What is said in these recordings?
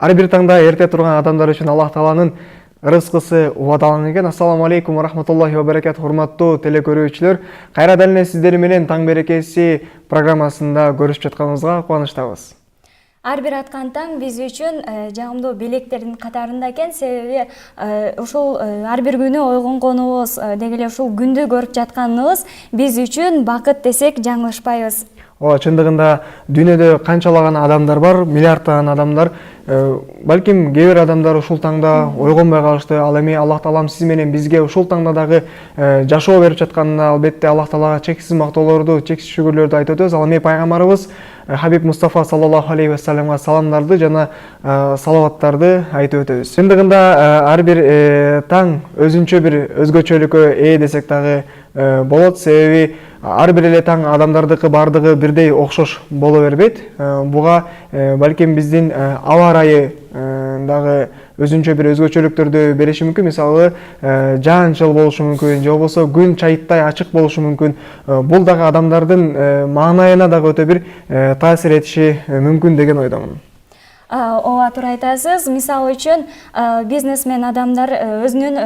Ар бир таңда эрте турган адамдар үчүн Аллах Тааланын рызкысы убадаланган экен. Ассаламу алейкум ва рахматуллахи ва баракатух. Урматтуу телекөрүүчүлөр, кайрадан эле сиздер менен таң берекеси программасында көрүшүп жатканыбызга кубанычтабыз. Ар бир аткан таң биз үчүн жагымдуу белектердин катарында экен. Себеби ушул ар бир күнү ойгонгонубуз, деги эле ушул күндү көрүп жатканыбыз биз үчүн бакыт десек жаңылышпайбыз. Ооба, чындыгында дүйнөдө канчалаган адамдар бар, миллиардтаган адамдар. Балким кээ бир адамдар ушул таңда ойгонбой калышты. Ал эми Аллах Таалам сиз менен бизге ушул таңда дагы жашоо берип жатканына албетте Аллах Таалага чексиз мактоолорду, чексиз шүгүрлөрдү айтып өтөбүз. Ал эми пайгамбарыбыз Хабиб Мустафа саллаллаху алейхи ва салламга саламдарды жана салаваттарды айтып өтөбүз. Чындыгында ар бир таң өзүнчө бир өзгөчөлүккө ээ десек дагы болот. Себеби ар бир эле таң адамдардыкы бардыгы бирдей окшош боло бербейт. Буга балким биздин аба ырайы дагы өзүнчө бир өзгөчөлүктөрдү бериши мүмкүн. Мисалы жаан-чыл болушу мүмкүн, же болбосо күн чайыттай ачык болушу мүмкүн. Бул дагы адамдардын маанайына дагы өтө бир таасир этиши мүмкүн деген ойдомун. Ооба, туура айтасыз. Мисалы үчүн бизнесмен адамдар өзүнүн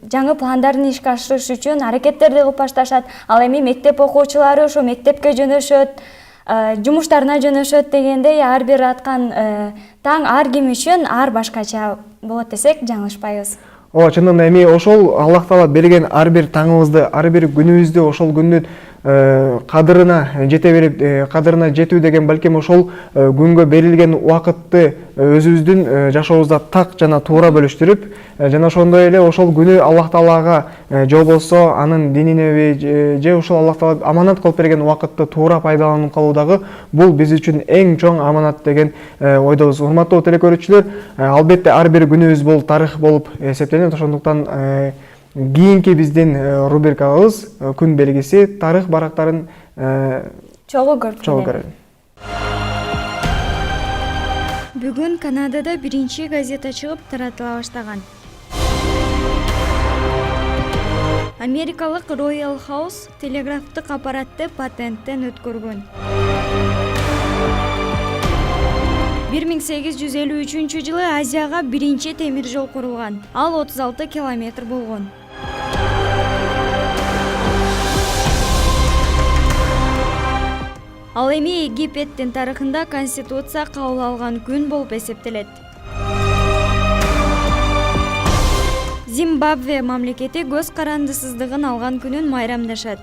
жаңы пландарын ишке ашырыш үчүн аракеттерди кылып башташат. Ал эми мектеп окуучулары ошо мектепке жөнөшөт, жумуштарына жөнөшөт дегендей, ар бир аткан таң ар ким үчүн ар башкача болот десек жаңылышпайбыз. Ооба, чындыгында эми ошол Аллах Таала берген ар бир таңыбызды, ар бир күнүбүздү ошол күндүн кадырына жете берип, кадырына жетүү деген балким ошол күнгө берилген убакытты өзүбүздүн жашообузда так жана туура бөлүштүрүп, жана ошондой эле ошол күнү Аллах Таалага же болбосо анын дининеби же ошол Аллах Таала аманат кылып берген убакытты туура пайдаланып калуу дагы бул биз үчүн эң чоң аманат деген ойдобуз. Урматтуу телекөрүүчүлөр, албетте ар бир күнүбүз бул тарых болуп эсептелет. Ошондуктан кийинки биздин рубрикабыз күн белгиси тарых барактарын чогуу көрүп. Бүгүн Канадада биринчи газета чыгып таратыла баштаган. Америкалык Royal House телеграфтык аппаратты патенттен өткөргөн. 1853 жылы Азияга биринчи темир жол курулган. Ал 36 километр болгон. Ал эми Египеттин тарыхында конституция кабыл алган күн болуп эсептелет. Зимбабве мамлекети көз карандысыздыгын алган күнүн майрамдашат.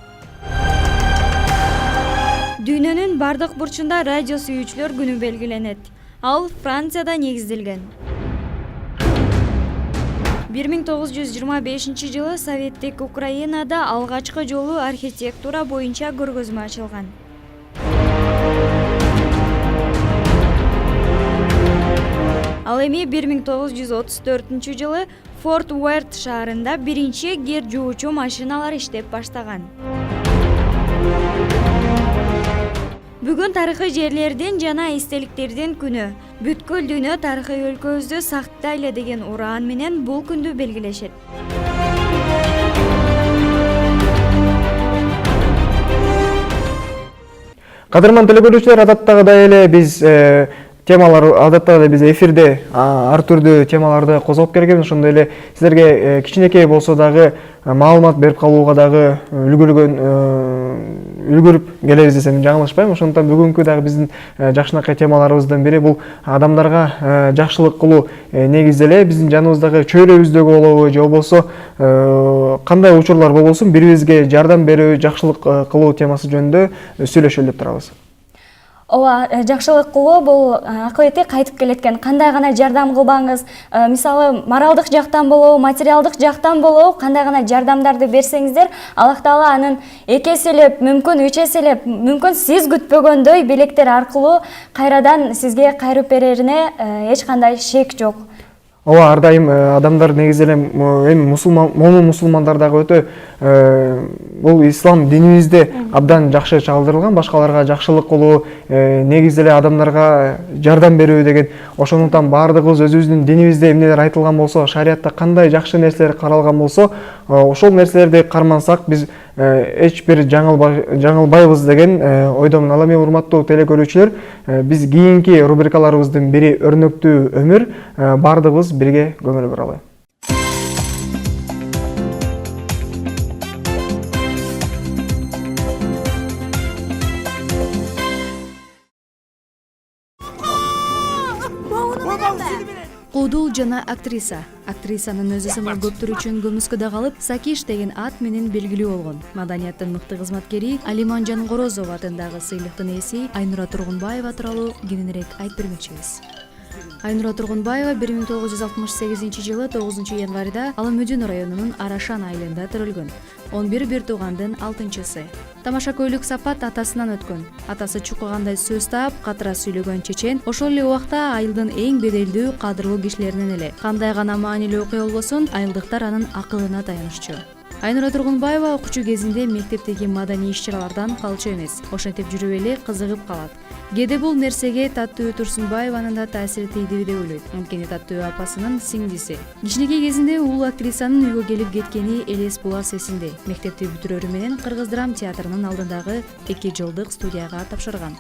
Дүйнөнүн бардык бурчунда радио сүйүүчүлөр күнү белгиленет. Ал Францияда негизделген. 1925 жылы Советтик Украинада алгачкы жолу архитектура боюнча көргөзмө ачылган. Ал эми 1934 жылы Форт Уэрт шаарында биринчи кер жуучу машиналар иштеп баштаган. Бүгүн тарыхый жерлердин жана эстеликтердин күнү. Бүткүл дүйнө тарыхый өлкөбүздү сактайлы деген ураан менен бул күндү белгилешет. Кадырман телекөрүүчүлөр, адаттагыдай эле биз эфирде ар түрдүү темаларды козгоп келген. Ошондой эле силерге кичинекей болсо дагы маалымат берип калууга дагы үлгүрүп келебиз десем жаңылышпайм. Ошондуктан бүгүнкү дагы биздин жакшынакай темаларыбыздын бири бул адамдарга жакшылык кылуу. Негизи биздин жаныбыздагы чөйрөбүздөгү болобу же болбосо кандай учурлар болбосун бирибизге жардам берүү, жакшылык кылуу темасы жөнүндө сүйлөшөлү деп турабыз. Ооба, жакшылык кылуу бул акыбети кайтып келеткен. Кандай гана жардам кылбаңыз, мисалы моралдык жактан болобу, материалдык жактан болобу, кандай гана жардамдарды берсеңиздер, Аллах Таала анын 2 эселеп, мүмкүн 3 эселеп, мүмкүн сиз күтпөгөндөй белектер аркылуу кайрадан сизге кайрып берерине эч кандай шек жок. ооба ар дайым адамдар негизи эле эми момун мусулмандар дагы өтө бул ислам динибизде абдан жакшы чагылдырылган, башкаларга жакшылык кылуу, негизи эле адамдарга жардам берүү деген. Ошондуктан баардыгыбыз өзүбүздүн динибизде эмнелер айтылган болсо, шариятта кандай жакшы нерселер каралган болсо, ошол нерселерди кармансак биз эч бир жаңылбайбыз деген ойдомун. Ал эми урматтуу телекөрүүчүлөр, биз кийинки рубрикаларыбыздын бири өрнөктүү өмүр, баардыгыбыз бирге көңүл буралы. Куудул жана актриса. Актрисанын өзү сымыл көптөр үчүн көмүскөдө калып, Сакиш деген ат менен белгилүү болгон. Маданияттын мыкты кызматкери Алиманжан Корозов атындагы сыйлыктын ээси Айнура Тургунбаева тууралуу кененирээк айтып бермекчибиз. Айнура Тургунбаева 1968 жылы 9 январда Ала-Мөдүн районунун Арашан айылында төрөлгөн. 11 бир туугандын 6-сы. Тамашакөйлүк сапат атасынан өткөн. Атасы чукугандай сөз таап, катыра сүйлөгөн чечен, ошол эле убакта айылдын эң беделдүү, кадырлуу кишилеринен эле. Кандай гана маанилүү окуя болбосун, айылдыктар анын акылына таянышчу. Айнура Тургунбаева окуучу кезинде мектептеги маданий иш-чаралардан калчу эмес. Ошентип жүрүп эле кызыгып калат. Кээде бул нерсеге Таттуу Турсунбаеванын да таасири тийдиби деп ойлойт. Анткени Таттуу апасынын сиңдиси. Кичинекей кезинде ул актрисанын үйгө келип кеткени элес булас эсинде. Мектепти бүтүрөрү менен Кыргыз драм театрынын алдындагы 2 жылдык студияга тапшырган.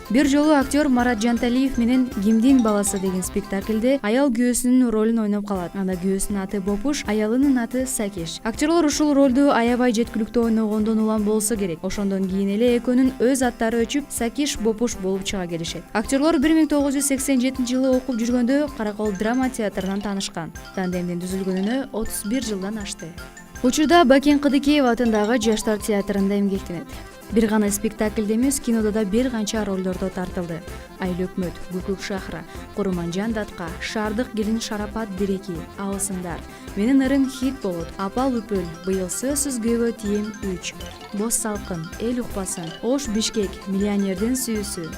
Бир жолу актер Марат Жанталиев менен Кимдин баласы деген спектакльде аял күйөөсүнүн ролун ойноп калат. Анда күйөөсүнүн аты Бопуш, аялынын аты Сакиш. Актерлор ушул ролду аябай жеткиликтүү ойногондон улам болсо керек. Ошондон кийин эле экөөнүн өз аттары өчүп Сакиш Бопуш болуп чыга келишет. Актерлор 1987 жылы окуп жүргөндө Каракол драма театрынан таанышкан. Тандемдин түзүлгөнүнө 31 жылдан ашты. Учурда Бакен Кыдыкеев атындагы Жаштар театрында эмгектенет. Бир гана спектакльде эмес, кинодо да бир канча ролдордо тартылды. Айыл өкмөт, Күкүк шахра, Курманжан датка, Шаардык келин Шарапат Дереки, Абысындар, Менин ырым хит болот, Апал үпөл, Быйыл сөзсүз көйгө тием 3, Боз салкын, Эл укпасын, Ош Бишкек, Миллионердин сүйүүсү.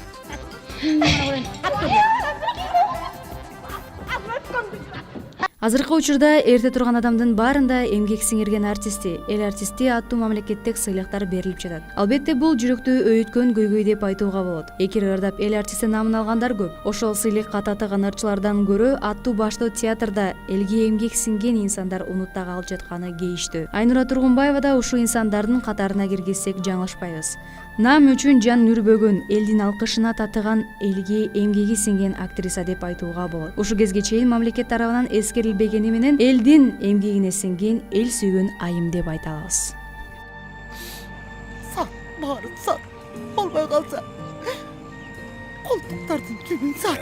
Азыркы учурда эрте турган адамдын баарында эмгек сиңирген артисти, эл артисти аттуу мамлекеттик сыйлыктар берилип жатат. Албетте бул жүрөктү өйүткөн көйгөй деп айтууга болот. Экир ырдап эл артисти намын алгандар көп. Ошол сыйлыкка татыган ырчылардан көрө аттуу баштуу театрда элге эмгек сиңген инсандар унутта калып жатканы кейиштүү. Айнура Тургунбаева да ушул инсандардын катарына киргизсек жаңылышпайбыз. Нам үчүн жан үрбөгөн, элдин алкышына татыган, элге эмгеги сиңген актриса деп айтууга болот. Ушу кезге чейин мамлекет тарабынан эскерилбегени менен элдин эмгегине сиңген, эл сүйгөн айым деп айта алабыз. Сат, баарын сат, болбой калса колтуктардын түбүн сат.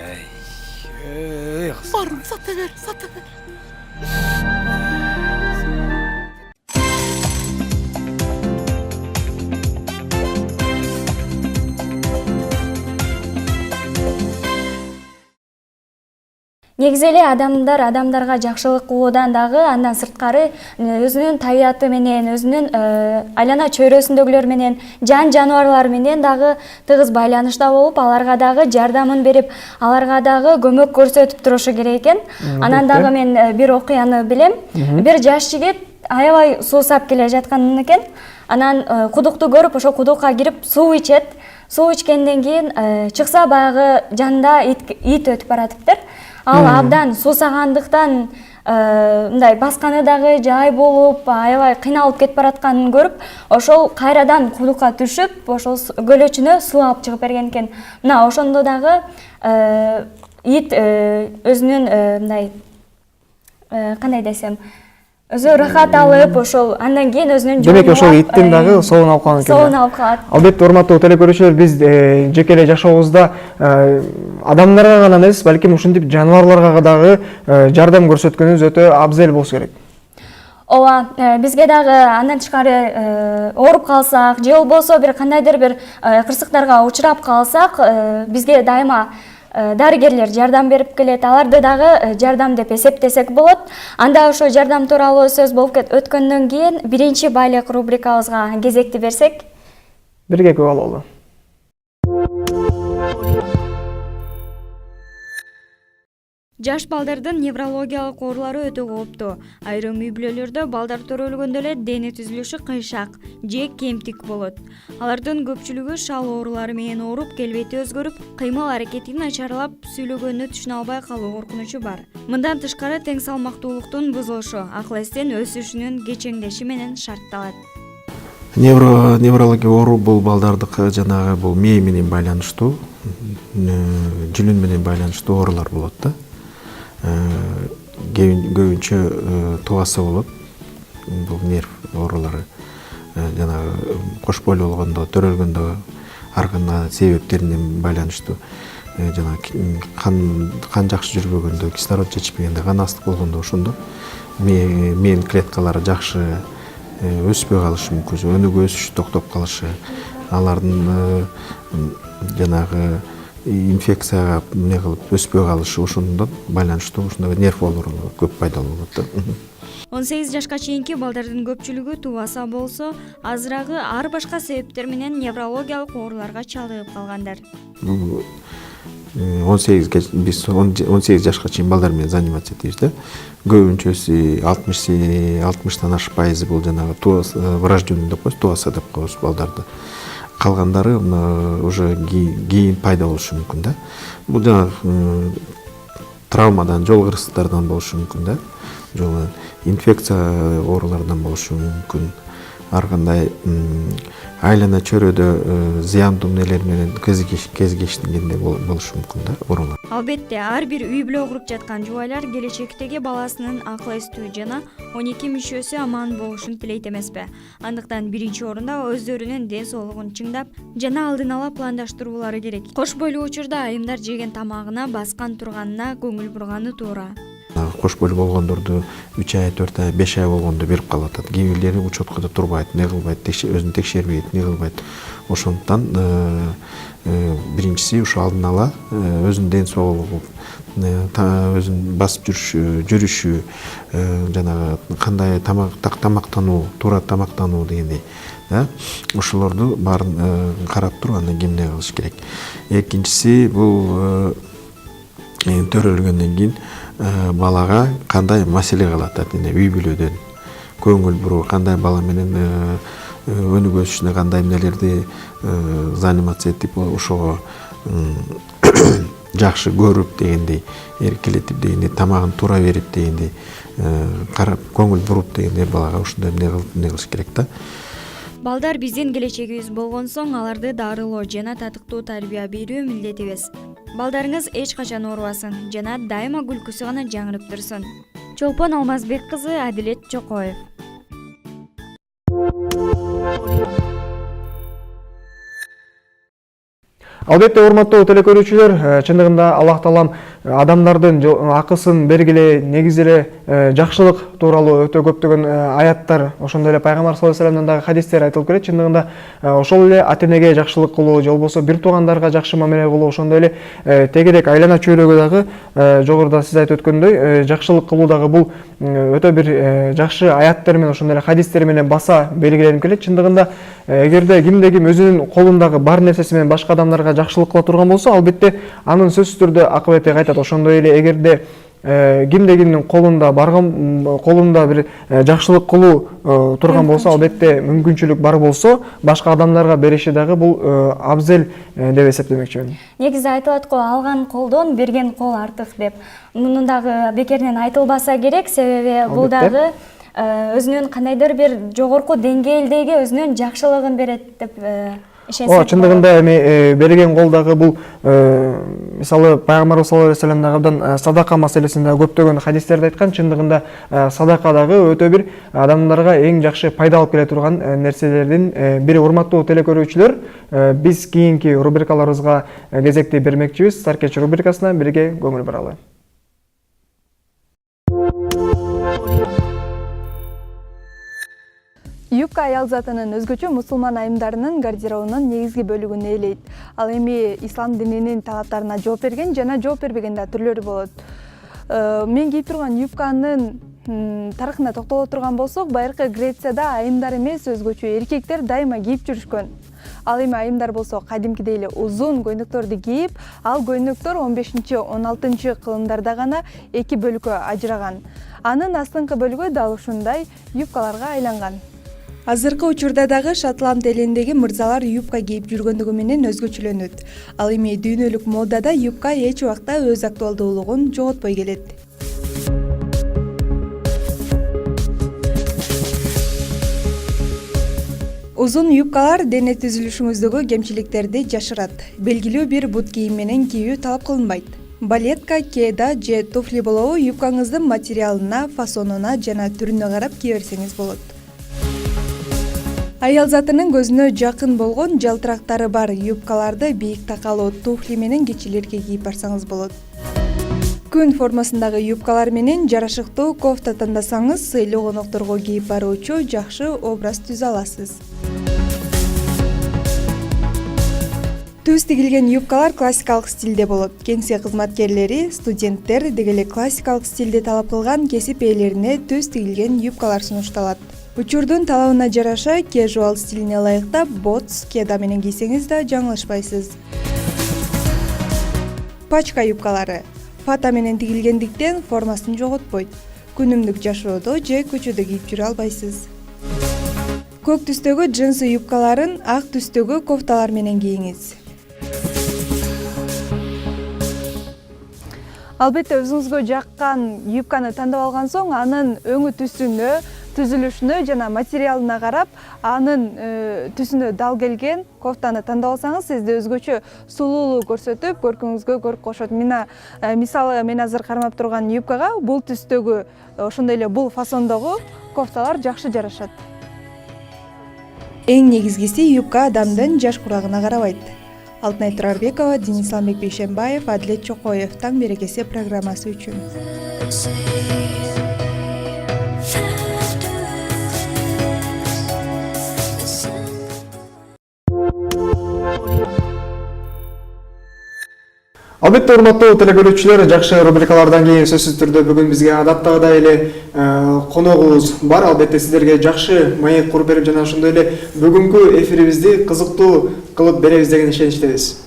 Баарын сата бер, сата бер. Негизи эле адамдарга жакшылык кылуудан дагы андан сырткары өзүнүн табияты менен, өзүнүн айлана чөйрөсүндөгүлөр менен, жаныбарлар менен дагы тыгыз байланышта болуп, аларга дагы жардамын берип, аларга дагы көмөк көрсөтүп турушу керек экен. Анан дагы мен бир окуяны билем. Бир жаш жигит аябай суусап келе жаткан экен. Анан кудукту көрүп, ошол кудукка кирип суу ичет. Суу ичкенден кийин чыкса баягы жанында ит өтүп баратыптыр. Ал абдан суусагандыктан мындай басканы дагы жай болуп, аябай кыйналып кетип баратканын көрүп, ошол кайрадан кудукка түшүп, ошол көлөчүнө суу алып чыгып берген экен. Мына ошондо дагы ит өзүнүн мындай кандай десем, өзү рахат алып, ошол андан кийин өзүнүн демек ошол иттин дагы соолун алып калган экен. Соолун алып калат. Албетте урматтуу телекөрүүчүлөр, биз жеке эле жашообузда адамдарга гана эмес, балким ушинтип жаныбарларга дагы жардам көрсөткөнүбүз өтө абзел болсо керек. Ооба, бизге дагы андан тышкары ооруп калсак, же болбосо бир кандайдыр бир кырсыктарга учурап калсак, бизге дайыма дарыгерлер жардам берип келет. Аларды дагы жардам деп эсептесек болот. Анда ошо жардам тууралуу сөз болуп өткөндөн кийин биринчи байлык рубрикабызга кезекти берсек. Бирге күбө бололу. Жаш балдардын неврологиялык оорулары өтө кооптуу. Айрым үй бүлөлөрдө балдар төрөлгөндө эле дене түзүлүшү кыйшак же кемтик болот. Алардын көпчүлүгү шал оорулары менен ооруп, келбети өзгөрүп, кыймыл аракети начарлап, сүйлөгөнү түшүнө албай калуу коркунучу бар. Мындан тышкары тең салмактуулуктун бузулушу акыл эстин өсүшүнүн кечеңдеши менен шартталат. Неврология оору бул балдардыкы жанагы бул мээ менен байланыштуу, жүнүн менен байланыштуу оорулар болот да. Көбүнчө тугасы болот. Бул нерв оорулары жанагы кош бойлуу болгондо, төрөлгөндө аргына себептеринен байланыштуу. Жанагы кан жакшы жүрбөгөндө, кислород жетишпегенде, кан астык болгондо ошондо мээнин клеткалары жакшы өспөй калышы мүмкүн, өнүгүү өсүшү токтоп калышы, алардын жанагы инфекцияга эмне кылып өспөй калышы ошондон байланыштуу ушундай нерв оорулары көп пайдалуу болот да. 18 жашка чейинки балдардын көпчүлүгү тубаса болсо, азырагы ар башка себептер менен неврологиялык ооруларга чалдыгып калгандар. 18 жашка чейин балдар менен заниматься этебиз да. Көбүнчөсү 60-тан ашык пайызы бул жанагы врожденный деп коебуз, тубаса деп коебуз балдарды. Калгандары уже кийин пайда болушу мүмкүн да. Бул жанагы травмадан, жол кырсыктардан болушу мүмкүн да. Жол инфекция оорулардан болушу мүмкүн. Ар кандай айлана чөйрөдө зыяндуу нелер менен кезигишкенде болушу мүмкүн да оорулар. Албетте, ар бир үй бүлө куруп жаткан жубайлар келечектеги баласынын акыл эстүү жана 12 мүчөсү аман болушун тилейт эмеспи. Андыктан биринчи орунда өздөрүнүн ден соолугун чыңдап жана алдын ала пландаштыруулары керек. Кош бойлуу учурда айымдар жеген тамагына, баскан турганына көңүл бурганы туура. Кош бойлуу болгондорду 3 ай, 4 ай, 5 ай болгондо берип калат. Кээ бирлери учеткада турбайт, не кылбайт, өзүн текшербейт, не кылбайт. Ошондуктан биринчиси ушу алдын ала өзүнүн ден соолугу, өзүнүн басып жүрүшү, жанагы кандай тамактануу, туура тамактануу дегендей, да, ошолорду баарын карап туруп андан кийин эмне кылыш керек. Экинчиси бул төрөлгөндөн кийин балага кандай маселе калат, үй бүлөдөн көңүл буруу, кандай бала менен өнүгүү өсүшүнө кандай эмнелерди заниматься этип, ошого жакшы көрүп дегендей, эркелетип дегендей, тамагын туура берип дегендей, карап көңүл буруп дегендей балага ушундай эмне кылыш керек да. Балдар биздин келечегибиз болгон соң аларды дарылоо жана татыктуу тарбия берүү милдетибиз. Балдарыңыз эч качан оорубасын жана дайыма күлкүсү гана жаңырып турсун. Чолпон Алмазбек кызы, Адилет Чокоев. Албетте, урматтуу телекөрүүчүлөр, чындыгында Аллах Таалам адамдардын акысын бергиле, негизделе жакшылык тууралуу өтө көптөгөн аяттар, ошондой эле пайгамбар саллаллаху алейхи вассаламдан дагы хадистер айтылып келет. Чындыгында ошол эле ата-энеге жакшылык кылуу, же болбосо бир туугандарга жакшы мамиле кылуу, ошондой эле тегерек айлана чөйрөгө дагы жогоруда сиз айтып өткөндөй жакшылык кылуу дагы бул өтө бир жакшы аяттар менен, ошондой эле хадистер менен баса белгиленип келет. Чындыгында эгерде кимде ким өзүнүн колундагы бар нерсеси менен башка адамдарга жакшылык кыла турган болсо, албетте анын сөзсүз түрдө акыбети кайтат. Ошондой эле эгерде кимде кимдин колунда бир жакшылык кылуу турган болсо, албетте мүмкүнчүлүк бар болсо, башка адамдарга бериши дагы бул абзел деп эсептемекчимин. Негизи айтылат го, алган колдон берген кол артык деп. Мунун дагы бекеринен айтылбаса керек, себеби бул дагы өзүнүн кандайдыр бир жогорку деңгээлдеги өзүнүн жакшылыгын берет деп ишенсек. Чындыгында эми берген кол дагы бул мисалы пайгамбарыбыз саллаллаху алейхи вассалам дагы садака маселесинде көптөгөн хадистерди айткан. Чындыгында садака дагы өтө бир адамдарга эң жакшы пайда алып келе турган нерселердин бири. Урматтуу телекөрүүчүлөр, биз кийинки рубрикаларыбызга кезекти бермекчибиз. Саркеч рубрикасына бирге көңүл буралы. Юбка аял затынын өзгөчө мусулман айымдарынын гардеробунун негизги бөлүгүн ээлейт. Ал эми ислам дининин талаптарына жооп берген жана жооп бербеген да түрлөрү болот. Мен кийип турган юбканын тарыхына токтоло турган болсок, байыркы Грецияда айымдар эмес, өзгөчө эркектер дайыма кийип жүрүшкөн. Ал эми айымдар болсо кадимкидей эле узун көйнөктөрдү кийип, ал көйнөктөр 15-16 кылымдарда гана эки бөлүккө ажыраган. Анын астыңкы бөлүгү дал ушундай юбкаларга айланган. Азыркы учурда дагы Шотланд элиндеги мырзалар юбка кийип жүргөндүгү менен өзгөчөлөнөт. Ал эми дүйнөлүк модада юбка эч убакта өз актуалдуулугун жоготпой келет. Узун юбкалар дене түзүлүшүңүздөгү кемчиликтерди жашырат. Белгилүү бир бут кийим менен кийүү талап кылынбайт. Балетка, кеда же туфли болобу юбкаңыздын материалына, фасонуна жана түрүнө карап кие берсеңиз болот. Аял затынын көзүнө жакын болгон жалтырактары бар юбкаларды бийик такалуу туфли менен кечилерге кийип барсаңыз болот. Күн формасындагы юбкалар менен жарашыктуу кофта тандасаңыз, сыйлуу конокторго кийип баруучу жакшы образ түзө аласыз. Түз тигилген юбкалар классикалык стилде болот. Кеңсе кызматкерлери, студенттер деги эле классикалык стилди талап кылган кесип ээлерине түз тигилген юбкалар сунушталат. Учурдун талабына жараша casual стилине ылайыктап ботс, кеда менен кийсеңиз да жаңылышпайсыз. Пачка юбкалары фата менен тигилгендиктен формасын жоготпойт. Күнүмдүк жашоодо же көчөдө кийип жүрө албайсыз. Көк түстөгү джинсы юбкаларын ак түстөгү кофталар менен кийиңиз. Албетте өзүңүзгө жаккан юбканы тандап алган соң, анын өңү түсүнө, түзүлүшүнө жана материалына карап, анын түсүнө дал келген кофтаны тандап алсаңыз, сизди өзгөчө сулуулуу көрсөтүп, көркүңүзгө көрк кошот. Мисалы, мен азыр кармап турган юбкага бул түстөгү, ошондой эле бул фасондогу кофталар жакшы жарашат. Эң негизгиси юбка адамдын жаш курагына карабайт. Алтынай Турарбекова, Денис Бейшенбаев, Адилет Чокоев. Таң берекеси программасы үчүн. Албетте урматтуу телекөрүүчүлөр, жакшы рубрикалардан кийин сөзсүз түрдө бүгүн бизге адаттагыдай эле коногубуз бар. Албетте сиздерге жакшы маек куруп берип жана ошондой эле бүгүнкү эфирибизди кызыктуу кылып беребиз деген ишеничтебиз.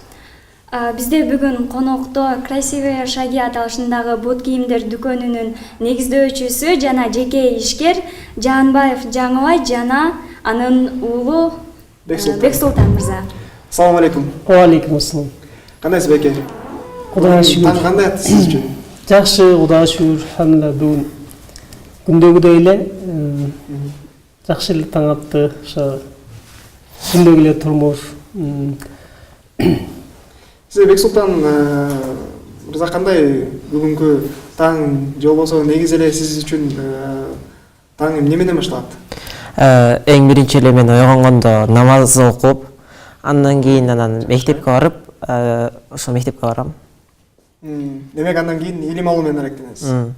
Бизде бүгүн конокто Красивая шаги аталышындагы бут кийимдер дүкөнүнүн негиздөөчүсү жана жеке ишкер Жаанбаев Жаңыбай жана анын уулу Бексултан мырза. Салам алейкум. Алейкум ассалам. Кандайсыз беке? Кудайга шүгүр. Таң кандай атты сиз үчүн? Жакшы, Кудайга шүгүр. Алхамдулилlah, бүгүн күндөгүдөй эле жакшы эле таң атты. Ошо күндөгү эле турмуш. Сиз Бексултан мырза кандай бүгүнкү таң же болбосо негизи эле сиз үчүн таң эмне менен башталат? Эң биринчи эле мен ойгонгондо намаз окуп, андан кийин мектепке барып, ошо мектепке барам. Демек андан кийин илим алуу менен аракеттенесиз.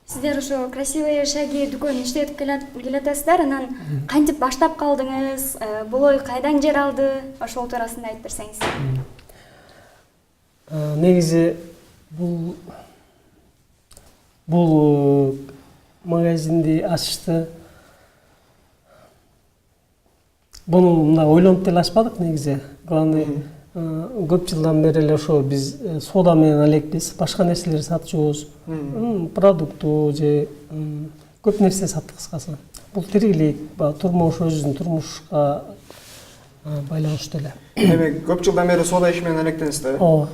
Сиздер ошо Красивая шаги дүкөнүн иштетип келатасыздар, анан кантип баштап калдыңыз? Бул ой кайдан жер алды? Ошол туурасында айтып берсеңиз. Негизи бул магазинди ачышты. Буну мындай ойлонуп деле ачпадык негизи. Главный көп жылдан бери эле ошо биз соода менен элекпиз, башка нерселерди сатчубуз. Продукту же көп нерсе саттык кыскасы. Бул тирилик, турмуш, өзүнүн турмушка байланыштуу эле. Демек, көп жылдан бери соода иши менен электенесиз да? Ооба.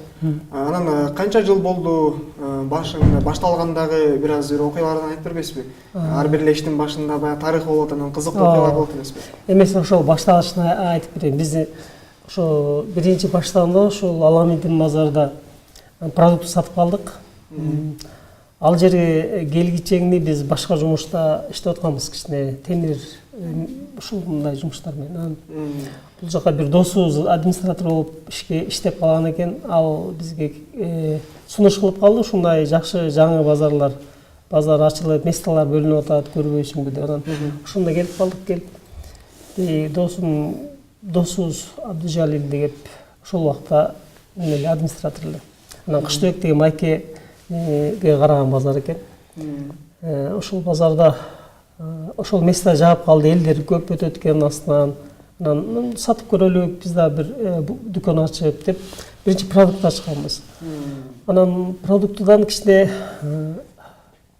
Анан канча жыл болду башталгандагы бир аз окуялардан айтып бербейсизби? Ар бир иштин башында баягы тарыхы болот, анан кызыктуу окуялар болот эмеспи? Эмесе ошол башталышын айтып берейин. Бизди ошо биринчи баштаганда ошол Аламидин базарда продукт сатып алдык. Ал жерге келгичеңди биз башка жумушта иштеп атканбыз, кичине темир ушундай жумуштар менен. Бул жака бир досубуз администратор болуп иштеп калган экен. Ал бизге сунуш кылып калды, ушундай жакшы жаңы базар ачылып, месталар бөлүнүп атат, көрбөйсүңбү деп. Анан ошондо келип калдык, досубуз Абдыжалил деп ошол убакта администратор эле. Анан Кыштыбек деген майкеге караган базар экен. ошол базарда ошол место жаап калды, элдер көп өтөт экен астынан. Анан сатып көрөлүк, биз да бир дүкөн ачып деп биринчи продукт ачканбыз. Анан продуктудан кичине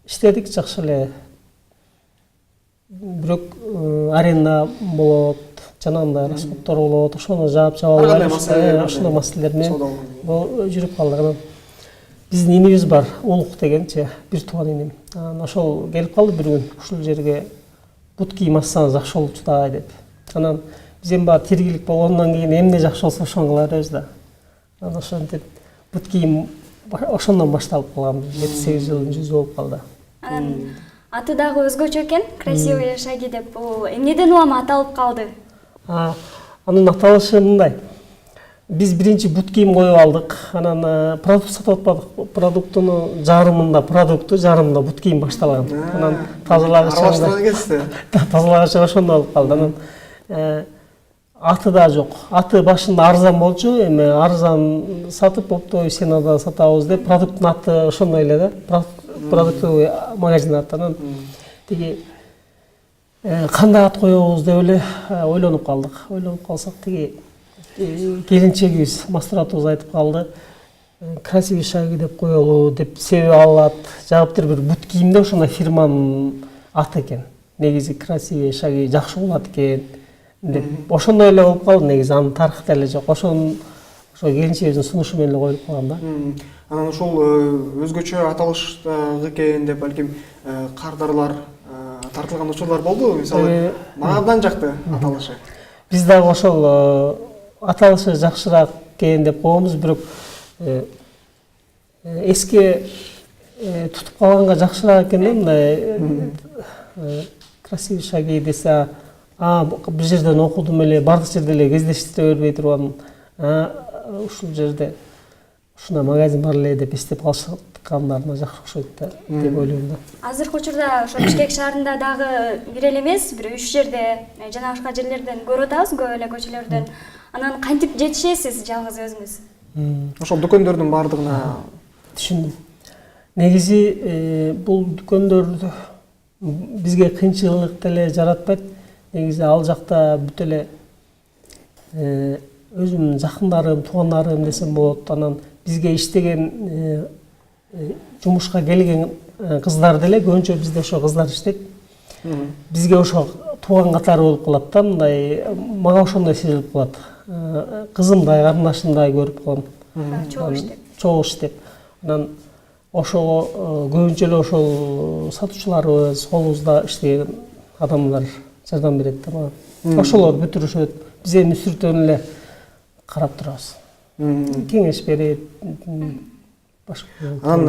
иштедик, жакшы эле. Бирок аренда болот, жанагындай расходдор болот, ошону жаап албай ошондой маселелер менен жүрүп калдык. Анан биздин инибиз бар, Улук дегенчи, бир тууган иним. Анан ошол келип калды бир күн, ушул жерге бут кийим ачсаңыз жакшы болчу да деп. Анан биз эми баягы тиргилик болгондон кийин эмне жакшы болсо ошону кыла беребиз да. Анан ошентип бут кийим ошондон башталып калган, 7-8 жылдын жүзү болуп калды. Анан аты дагы өзгөчө экен, красивые шаги деп. Бул эмнеден улам аталып калды? Анын аталышы мындай. Биз биринчи бут кийим коюп алдык. Анан продукт сатып атпадык. Продуктунун жарымында продукту, жарымында бут кийим башталган. Анан тазалагыч ошондо болуп калды. Анан аты да жок. Аты башында арзан болчу, эми арзан сатып болупту, сен ада сатабыз деп, продукттун аты ошондой эле да. Продуктовый магазин аты. Анан тиги кандай ат коебуз деп эле ойлонуп калдык. Ойлонуп калсак тиги келинчегибиз, мастуратыбыз айтып калды. Красивый шаги деп коелу деп, себеби алат. Жаптыр бир бут кийимде ошондой фирманын аты экен. Негизи красивый шаги жакшы болот экен деп. Ошондой эле болуп калды негизи, анын тарыхы деле жок. Ошо келинчегибиздин сунушу менен эле коюлуп калган да. Анан ошол өзгөчө аталыштагы экен деп балким кардарлар тартылган учурлар болду. Мисалы, мага абдан жакты аталышы. Биз дагы ошол аталышы жакшыраак экен деп коебуз, бирок эске тутуп калганга жакшыраак экен да, мындай красивый шаги десе, бир жерден окудум эле, бардык жерде эле кездештире бербей турган, ушул жерде ушундай магазин бар эле деп эстеп калышкандарына жакшы окшойт да деп ойлойм да. Азыркы учурда ошо Бишкек шаарында дагы бир эле эмес, бир 3 жерде жана башка жерлерден көрүп атабыз, көп эле көчөлөрдөн. Анан кантип жетишесиз жалгыз өзүңүз? Ошол дүкөндөрдүн бардыгына түшүндүм. Негизи бул дүкөндөр бизге кыйынчылык деле жаратпайт. Негизи ал жакта бүт эле өзүмдүн жакындарым, туугандарым десем болот. Анан бизге иштеген, жумушка келген кыздар деле көбүнчө бизде ошо кыздар иштейт. Бизге ошо тууган катары болуп калат да, мындай мага ошондой сезилип калат. Кызымдай, карындашымдай көрүп калам. Чогуу иштеп. Анан ошого көбүнчө эле ошол сатуучуларыбыз, колубузда иштеген адамдар жардам берет да мага. Ошолор бүтүрүшөт. Биз эми сүртөн эле карап турабыз. Кеңеш берет. Анан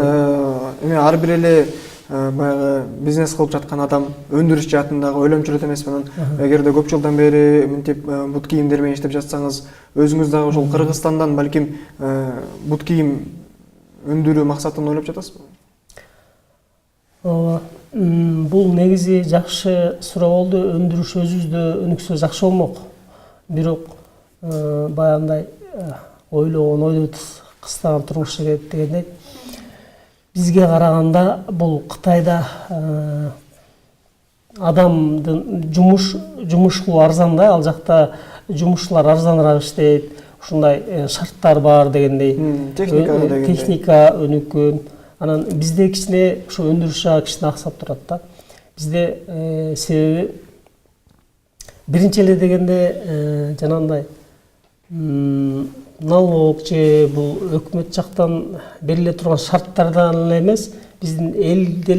эми ар бир эле баягы бизнес кылып жаткан адам өндүрүш жаатындагы ойлонуп жүрөт эмеспи? Анан эгерде көп жылдан бери мынтип бут кийимдер менен иштеп жатсаңыз, өзүңүз дагы ошол Кыргызстандан балким бут кийим өндүрүү максатын ойлоп жатасызбы? Бул негизи жакшы суроо болду. Өндүрүш өзүбүздө өнүксө жакшы болмок. Бирок баягындай ойлогон ойду кыстаган турмуш керек дегендей. Бизге караганда бул Кытайда адамдын жумуш кылуу арзан да, ал жакта жумушчулар арзаныраак иштейт. Ушундай шарттар бар дегендей. Техника өнүккөн. Анан бизде кичине ушу өндүрүш жагы кичине аксап турат да. Бизде себеби биринчи эле дегенде жанагындай налог же бул өкмөт жактан бериле турган шарттардан эле эмес, биздин элде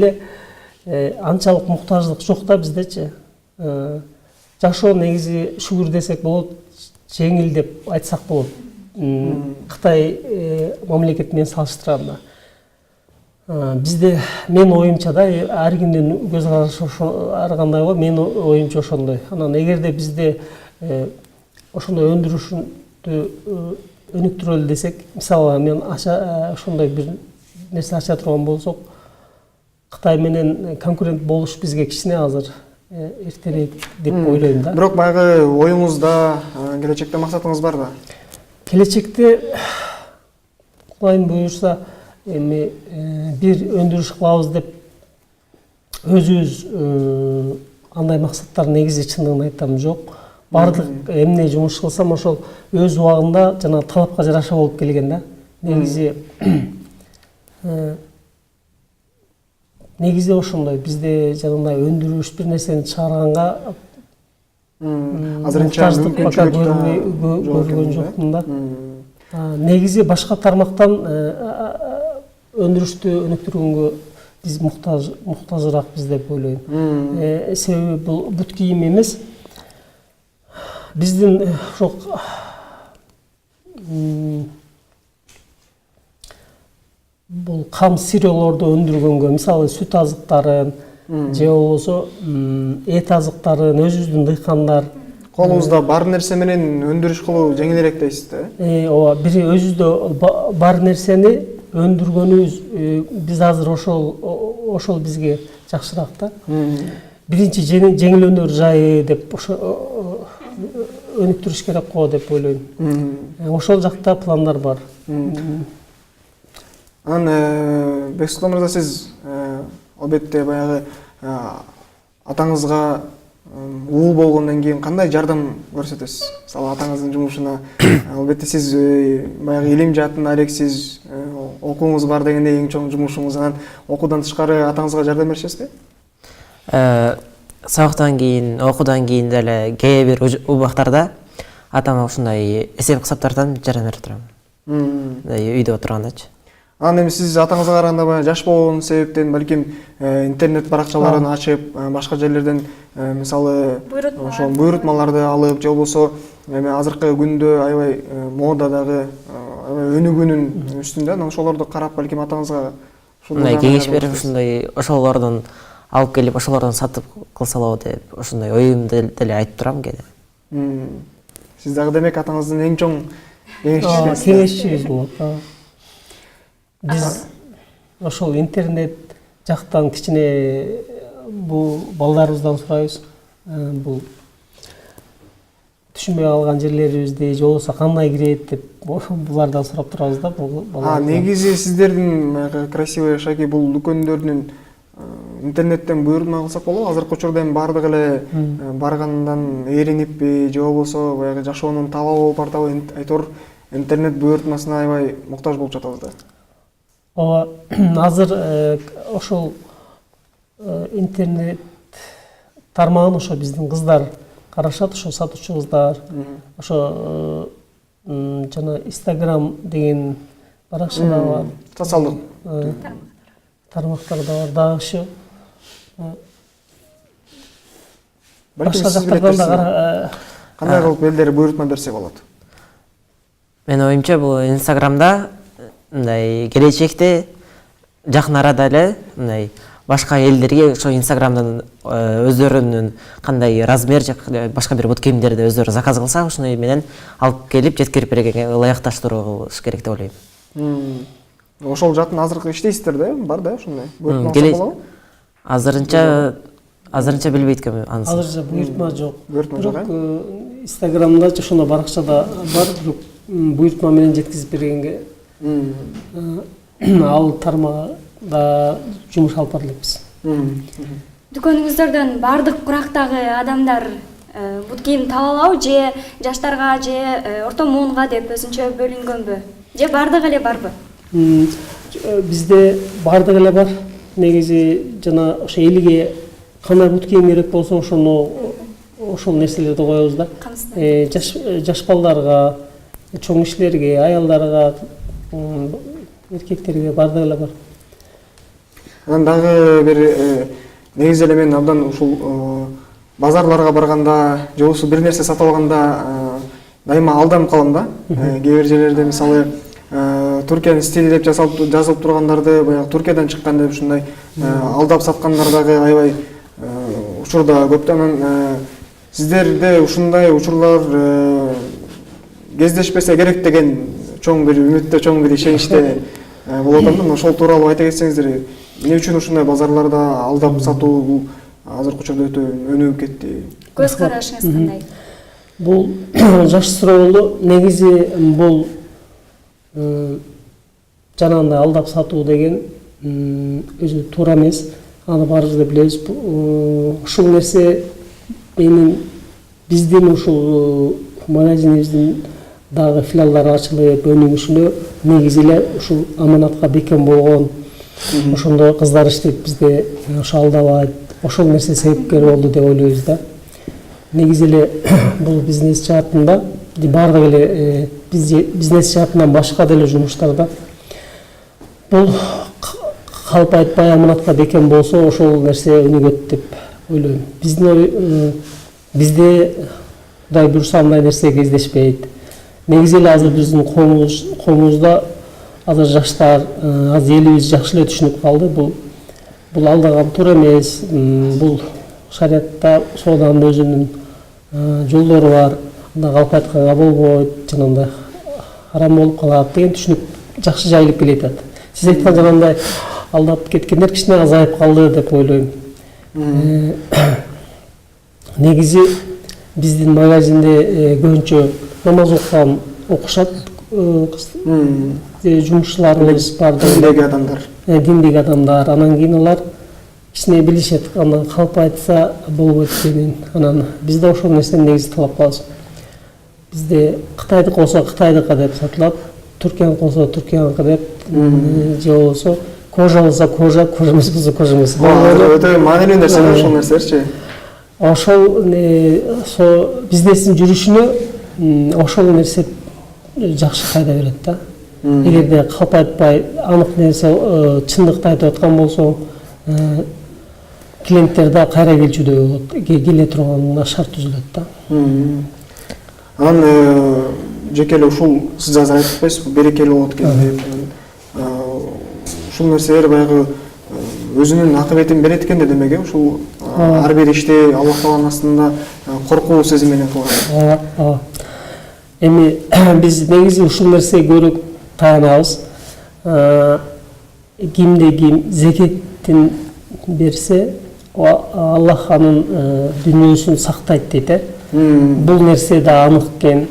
эле анчалык муктаждык жок да биздечи. Жашоо негизи шүгүр десек болот, жеңил деп айтсак болот. Кытай мамлекети менен салыштырганда. Бизде мен оюмча да, ар кимдин көз карашы ар кандай го, мен оюмча ошондой. Анан эгерде бизде ошондой өндүрүштү өнүктүрөлү десек, мисалы мен ошондой бир нерсе ача турган болсок, Кытай менен конкурент болуш бизге кичине азыр эртерээк деп ойлойм да. Бирок баягы оюңузда келечекте максатыңыз барбы? Келечекте Кудайым буйрса эми бир өндүрүш кылабыз деп өзүбүз андай максаттар негизи чындыгын айтсам жок. Бардык эмне жумуш кылсам ошол өз убагында жана талапка жараша болуп келген да. Негизи ошондой бизде жанагындай өндүрүш бир нерсени чыгарганга азырынча көргөн жокмун да. Негизи башка тармактан өндүрүштү өнүктүргөнгө биз муктажыраакбыз деп ойлойм. Себеби бул бут кийим эмес. Биздин ошол бул кам сырьелорду өндүргөнгө, мисалы сүт азыктарын же болбосо эт азыктарын өзүбүздүн дыйкандар колубузда бар нерсе менен өндүрүш кылуу жеңилирээк дейсиз да? Ооба, бир өзүбүздө бар нерсени өндүргөнүбүз биз азыр ошол бизге жакшыраак да. Биринчи жеңил өнөр жайы деп өнүктүрүш керек го деп ойлойм. Ошол жакта пландар бар. Анан Бексултан мырза, сиз албетте баягы атаңызга уул болгондон кийин кандай жардам көрсөтөсүз? Мисалы атаңыздын жумушуна албетте сиз баягы илим жаатында алексиз, окууңуз бар дегенде эң чоң жумушуңуз. Анан окуудан тышкары атаңызга жардам беришесизби? Сабактан кийин, окуудан кийин деле кээ бир убактарда атама ушундай эсеп кысаптардан жардам берип турам. Үйдө отургандачы. Анан эми сиз атаңызга караганда баягы жаш болгон себептен балким интернет баракчаларын ачып, башка жерлерден мисалы ошол буйрутмаларды алып, же болбосо эми азыркы күндө аябай модадагы өнүгүүнүн үстүндө, анан ошолорду карап балким атаңызга ушундай кеңеш берип, ушундай ошолордон алып келип, ошолордон сатып кылсалабы деп ошондой оюмду деле айтып турам кээде. Сиз дагы демек атаңыздын эң чоң кеңешчиңиз болот. Биз ошол интернет жактан кичине бул балдарыбыздан сурайбыз. Бул түшүнбөй калган жерлерибизди же болбосо кандай кирет деп булардан сурап турабыз да. Негизи сиздердин красивый шаги бул дүкөндөрдүн интернеттен буйрутма кылсак болобу? Азыркы учурда эми баардык эле баргандан ээриниппи же болбосо баягы жашоонун талабы болуп артабы айтор интернет буйрутмасына аябай муктаж болуп жатабыз да. Ооба, азыр ошол интернет тармагын ошо биздин кыздар карашат, ошо сатуучу кыздар. Ошо жана Instagram деген баракча да бар. Социалдык тармактар да бар дагы. Башка жактардан да кандай кылып элдер буйрутма берсе болот? Менин оюмча бул Instagramда мындай келечекте жакын арада эле мындай башка элдерге ошо Instagramдан өздөрүнүн кандай размер же башка бир бут кийимдерди өздөрү заказ кылса, ошону менен алып келип жеткирип бергенге ылайыкташтыруу кылыш керек деп ойлойм. Ошол жактан азыркы иштейсиздер да, бар да ошондой? Буйрутма болобу? Азырынча билбейт экенмин анысын. Азырынча буйрутма жок. Буйрутма жок. Instagramда ошондой баракчада бар, бирок буйрутма менен жеткизип бергенге ал тармагда жумуш алып бара элекпиз. Дүкөнүңүздөрдөн бардык курактагы адамдар бут кийим таба алабы же жаштарга же орто муунга деп өзүнчө бөлүнгөнбү? Же бардык эле барбы? Бизде бардык эле бар. Негизи жана ошо элге кандай бут кийим керек болсо ошол нерселерди коебуз да. Жаш балдарга, чоң кишилерге, аялдарга, эркектерге бардык эле бар. Анан дагы бир негизи эле мен абдан ушул базарларга барганда же болбосо бир нерсе сатып алганда дайыма алданып калам да. Кээ бир жерлерде мисалы Туркиянын стили деп жазылып тургандарды баягы Туркиядан чыккан деп ушундай алдап саткандар дагы аябай учурда көп да. Анан сиздерде ушундай учурлар кездешпесе керек деген чоң бир үмүттө, чоң бир ишеничте болот да. Ошол тууралуу айта кетсеңиздер, эмне үчүн ушундай базарларда алдап сатуу бул азыркы учурда өтө өнүгүп кетти? Көз карашыңыз кандай? Бул жаш суроолу. Негизи бул жанагындай алдап сатуу деген өзү туура эмес. аны баарыбыз да билебиз. Ушул нерсе менин биздин ушул магазинибиздин дагы филиалдары ачылып өнүгүшүнө негизи эле ушул аманатка бекем болгон ошондой кыздар иштеп бизде алдабайт, ошол нерсе себепкер болду деп ойлойбуз да. Негизи эле бул бизнес жаатында баардык эле бизнес жаатынан башка деле жумуштарда бул калп айтпай аманатка бекем болсо ошол нерсе өнүгөт деп ойлойм. Бизде Кудай буюрса андай нерсе кездешпейт. Негизи эле азыр биздин коомубузда азыр жаштар, азыр элибиз жакшы эле түшүнүп калды. Бул алдаган туура эмес. Бул шариатта сооданын өзүнүн жолдору бар. Анда калп айтканга болбойт, жанагындай харам болуп калат деген түшүнүк жакшы жайылып келе жатат. Сиз айткан жанагындай алдап кеткендер кичине азайып калды деп ойлойм. Негизи биздин магазинде көбүнчө намаз окушат жумушчуларыбыз бар. Диндеги адамдар. Анан кийин алар кичине билишет, анан калп айтса болбойт экенин. Анан бизде ошол нерсени негизи талап кылабыз. Бизде Кытайдыкы болсо Кытайдыкы деп сатылат, Түркияныкы болсо Түркияныкы деп, же болбосо кожа болсо кожа, кожа эмес болсо кожа эмес. Өтө маанилүү нерсе ошол нерселерчи. Ошол бизнестин жүрүшүнө ошол нерсе жакшы файда берет да. Эгерде калп айтпай анык нерсе чындыкты айтып аткан болсо, клиенттер да кайра келчүдөй болот, келе турганына шарт түзүлөт да. Анан жеке эле ушул сиз азыр айтып атпайсызбы, берекелүү болот экен деп. Ушул нерселер баягы өзүнүн акыбетин берет экен да демек, ушул ар бир ишти Аллах Тааланын астында коркуу сезим менен кылган. Эми биз негизи ушул нерсеге көрөк таянабыз. Кимде ким зекеттин берсе, Аллах анын дүйнөсүн сактайт дейт. Бул нерсе да анык экен.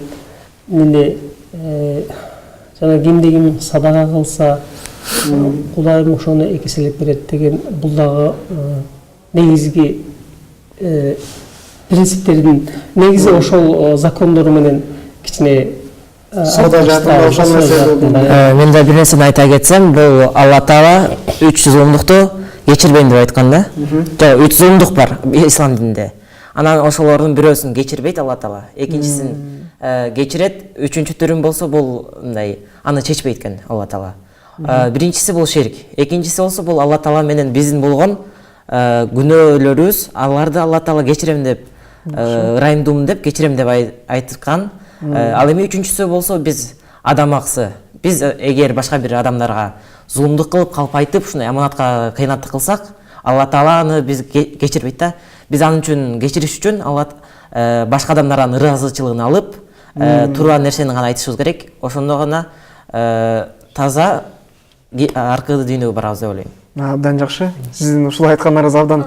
Мындай жана кимде ким садака кылса, Кудайым ошону экеселеп берет деген бул дагы негизги принциптердин негизи ошол закондору менен кичине соода жаатында ошол нерсе. Мен да бир нерсени айта кетсем, бул Алла Таала 3 зулумдукту кечирбейм деп айткан да. Жок, 3 зулумдук бар ислам дининде. Анан ошолордун бирөөсүн кечирбейт Алла Таала, экинчисин кечирет, үчүнчү түрүн болсо бул мындай аны чечпейт экен Алла Таала. Биринчиси бул ширк, экинчиси болсо бул Алла Таала менен биздин болгон күнөөлөрүбүз, аларды Алла Таала кечирем деп, ырайымдуумун деп кечирем деп айткан. Ал эми үчүнчүсү болсо биз адам аксы. Биз эгер башка бир адамдарга зулумдук кылып, калп айтып, ушундай аманатка кыйнаттык кылсак, Алла Таала аны биз кечирбейт да. Биз анын үчүн кечириш үчүн башка адамдардан ыраазычылыгын алып, туура нерсени гана айтышыбыз керек. Ошондо гана таза аркы дүйнөгө барабыз деп ойлойм. Абдан жакшы. Сиздин ушул айткандарыңыз абдан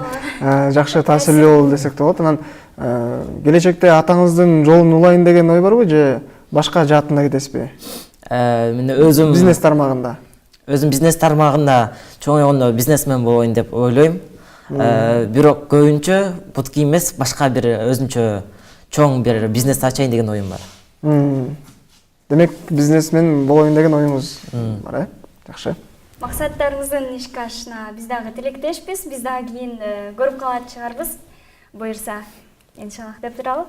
жакшы таасирлүү болду десек болот. Анан келечекте атаңыздын жолун улайын деген ой барбы же башка жаатында кетесизби? Мен өзүм бизнес тармагында. Өзүм бизнес тармагында чоңойгондо бизнесмен болоюн деп ойлойм. Бирок көбүнчө бутки эмес, башка бир өзүнчө чоң бир бизнес ачайын деген оюм бар. Демек бизнесмен болоюн деген оюңуз бар, жакшы. Максаттарыңыздын ишке ашышына биз дагы тилектешпиз. Биз дагы кийин көрүп калат чыгарбыз. Буюрса, иншаллах деп туралы.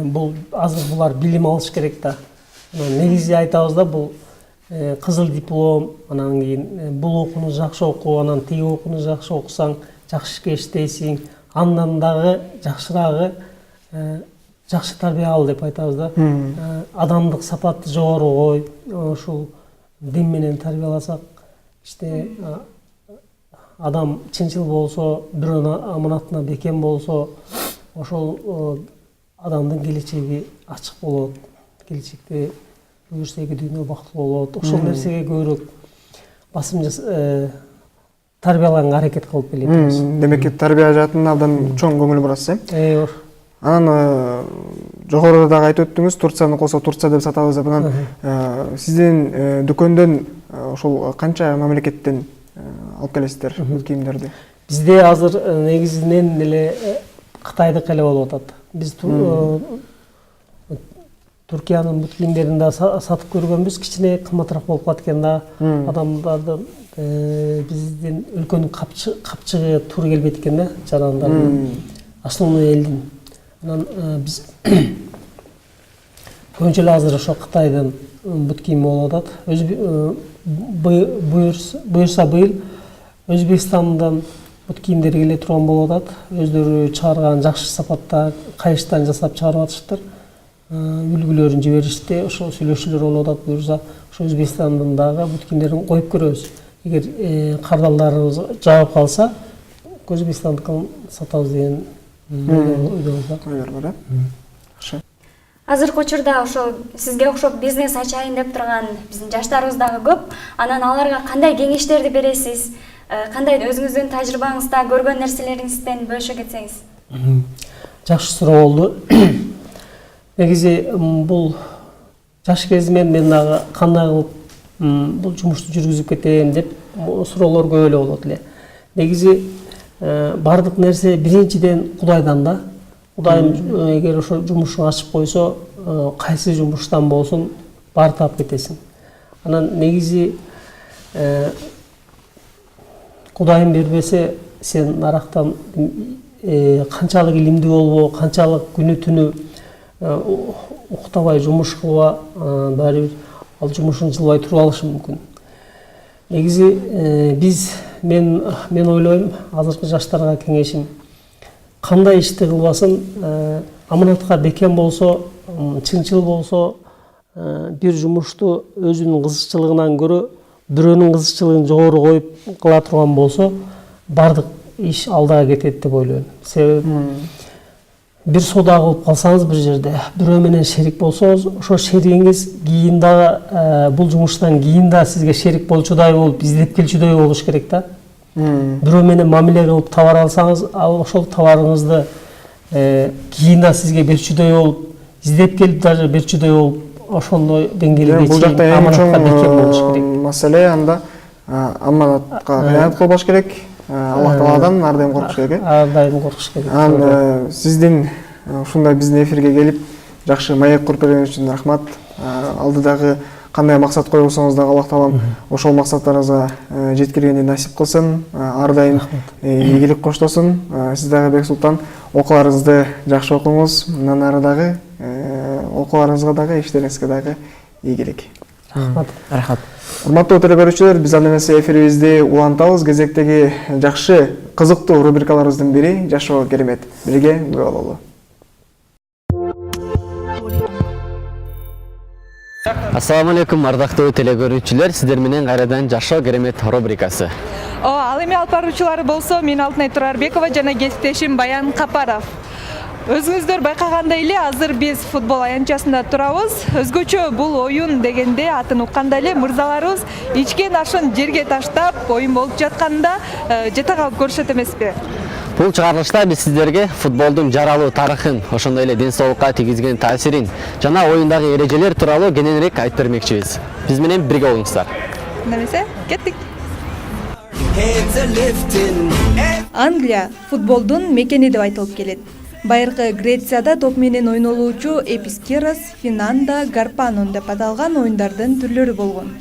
Бул азыр булар билим алыш керек да. Негизи айтабыз да, бул кызыл диплом, анан кийин бул окууну жакшы окуу, анан тиги окууну жакшы окусаң, жакшы ишке иштейсиң, андан дагы жакшыраагы жакшы тарбия ал деп айтабыз да. Адамдык сапатты жогору кой, ушул дин менен тарбияласак, адам чынчыл болсо, бирөөнүн аманатына бекем болсо, ошол адамдын келечеги ачык болот. Келечекте буюрса дүйнө бактылуу болот. Ошол нерсеге көбүрөөк басым тарбияланганга аракет кылып келебиз. Демек тарбия жаатына абдан чоң көңүл бурасыз, Анан жогоруда дагы айтып өттүңүз, Турцияны косо Турция деп сатабыз деп. Анан сиздин дүкөндөн ошол канча мамлекеттен алып келесиздер бут кийимдерди? Бизде азыр негизинен эле Кытайдыкы эле болуп атат. Биз Түркиянын бут кийимдерин да сатып көргөнбүз, кичине кымбатыраак болуп калат экен да. Адамдардын биздин өлкөнүн капчыгы туура келбейт экен да, жарандардын. Основной элдин. Анан биз көбүнчө эле азыр ошо Кытайдын бут кийими болуп атат. Буюрса быйыл Өзбекстандан бут кийимдер келе турган болуп атат. Өздөрү чыгарган жакшы сапатта кайыштан жасап чыгарып атышты. Үлгүлөрүн жиберишти, ошо сүйлөшүүлөр болуп атат. Буюрса ошо Өзбекстандын дагы бут кийимдерин коюп көрөбүз. Эгер кардалдарыбыз жаап калса, Өзбекстандыкын сатабыз деген ойдобуз бар. Азыркы учурда ошо сизге окшоп бизнес ачайын деп турган биздин жаштарыбыз дагы көп. Анан аларга кандай кеңештерди бересиз? Кандай өзүңүздүн тажрыйбаңызда көргөн нерселериңизден бөлүшө кетсеңиз? Жакшы суроо болду. Негизи бул жаш кезимен мен дагы кандай кылып бул жумушту жүргүзүп кетем деп суроолор көп эле болот эле. Негизи бардык нерсе биринчиден Кудайдан да. Кудайым эгер ошо жумушун ачып койсо, кайсы жумуштан болсун бар таап кетесиң. Анан негизи Кудайым бербесе, сен нарактан канчалык илимдүү болбо, канчалык күнү түнү уктабай жумуш кылба, баары бир ал жумушун жылбай туруп алышы мүмкүн. Негизи мен ойлойм, азыркы жаштарга кеңешим, кандай ишти кылбасын, аманатка бекем болсо, чынчыл болсо, бир жумушту өзүнүн кызыкчылыгынан көрө бирөөнүн кызыкчылыгын жогору коюп кыла турган болсо, бардык иш алдыга кетет деп ойлойм. Себеби бир соода кылып калсаңыз бир жерде, бирөө менен шерик болсоңуз, ошо шеригиңиз кийин дагы бул жумуштан кийин да сизге шерик болчудай болуп, издеп келчүдөй болуш керек да. Бирөө менен мамиле кылып товар алсаңыз, ал ошол товарыңызды кийин да сизге берчүдөй болуп, издеп келип даже берчүдөй болуп, ошондой деңгээлге чейин аманатка бекем болуш керек. Маселе анда аманатка кыянат кылбаш керек. Аллах Тааладан ар дайым коркуш керек. Ар дайым коркуш керек. Анан сиздин ушундай биздин эфирге келип, жакшы маек куруп берген үчүн рахмат. Алдыдагы кандай максат коюлсоңуз дагы Аллах Таалам ошол максаттарыңызга жеткиргенди насип кылсын. Ар дайым ийгилик коштосун. Сиз дагы Бексултан окууларыңызды жакшы окуңуз. Мындан ары дагы окууларыңызга дагы, иштериңизге дагы ийгилик. Рахмат. Урматтуу телекөрүүчүлөр, биз анда эмесе эфирибизди улантабыз. Кезектеги жакшы, кызыктуу рубрикаларыбыздын бири Жашоо керемет. Бирге күбө бололу. Ассаламу алейкум, ардактуу телекөрүүчүлөр. Сиздер менен кайрадан Жашоо керемет рубрикасы. Ал эми алып баруучулары болсо, мен Алтынай Турарбекова жана кесиптешим Баян Капаров. Өзүңүздөр байкагандай эле, азыр биз футбол аянтчасында турабыз. Өзгөчө бул оюн дегенде атын укканда эле мырзаларыбыз ичкен ашын жерге таштап, оюн болуп жатканда жете калып көрүшөт эмеспи? Бул чыгарылышта биз сиздерге футболдун жаралуу тарыхын, ошондой эле ден соолукка тийгизген таасирин жана оюндагы эрежелер тууралуу кененирээк айтып бермекчибиз. Биз менен бирге болуңуздар. Немесе, кеттик. Англия футболдун мекени деп айтылып келет. Байыркы Грецияда топ менен ойнолуучу эпискерос, финанда, гарпанон деп аталган оюндардын түрлөрү болгон.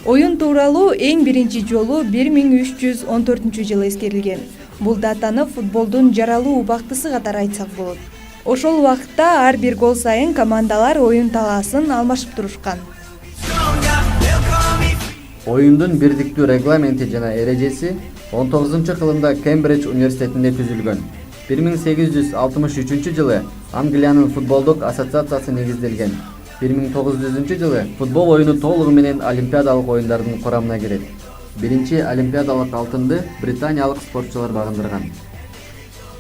Оюн тууралуу эң биринчи жолу 1314-жылы эскерилген. Бул датаны футболдун жаралуу убактысы катары айтсак болот. Ошол убакытта ар бир гол сайын командалар оюн талаасын алмашып турушкан. Оюндун бирдиктүү регламенти жана эрежеси 19-кылымда Кембридж университетинде түзүлгөн. 1863-жылы Англиянын футболдук ассоциациясы негизделген. 1900-жылы футбол оюну толугу менен олимпиадалык оюндардын курамына кирет. Биринчи олимпиадалык алтынды британиялык спортчулар багындырган.